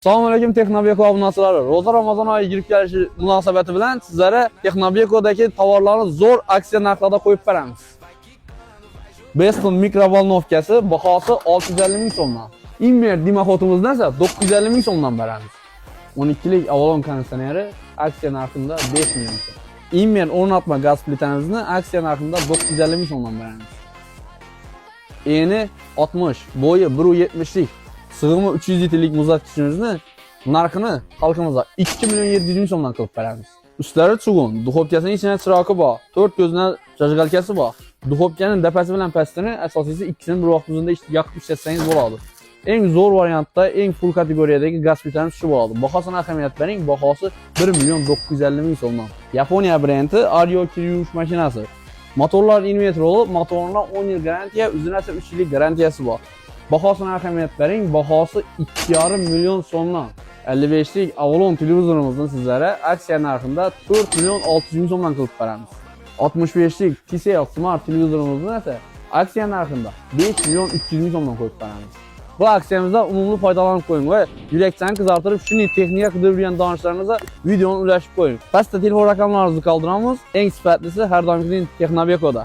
Assalomu alaykum Texnobeko abunachilari. Ro'za Ramazon oyi girib kelishi munosabati bilan sizlarga Texnobekodagi tovarlarni zo'r aksiya narxlarda qo'yib beramiz. Beston mikrovolnovkasi bahosi 650 ming so'mdan. Immer dimoxotimizdan esa 950 ming so'mdan beramiz. 12 lik Avalon konditsioneri aksiya narxida 5 million so'm. Immer o'rnatma gaz plitamizni aksiya narxida 950 ming so'mdan beramiz. Eni 60, bo'yi 1.70 lik. Sig'imi 300 litrlik muzlatgichimizni narxini xalqimizga 2 million 700 ming so'mdan qilib beramiz. Ustlari chugun, duxovkasining ichida chiroqi bor, 4 ko'zna jajgalkasi bor. Duxovkaning dapasi bilan pastini asosiysi ikkisini bir vaqt o'zida yoqib ishlatsangiz bo'ladi. Eng zo'r variantda, eng full kategoriyadagi gaz plitamiz shu bo'ladi. Bahosini ahamiyat bering, bahosi 1 million 950 ming so'mdan. Yaponiya brendi Ario yuvsh mashinasi. Motorlar inverterli, motorlar 10 yil garantiya, uzunasi 3 yillik garantiyasi bor. Bahosini ahamiyat bering, bahosi 2,5 million so'mdan. 55 lik Avalon televizorimizni sizlarga aksiya narxida 4 million 600 ming so'mdan qilib beramiz. 65 lik TCL Smart televizorimizni esa aksiya narxida 5 million 300 ming so'mdan qo'yib beramiz. Bu aksiyamizdan unumli foydalanib qo'ying va yurakdan qizartirib shunday texnika qidirgan donishlaringizga videoni ulashib qo'ying. Pastda telefon raqamlaringizni qoldiramiz. Eng sifatlisi har doimgidek Texnobekoda.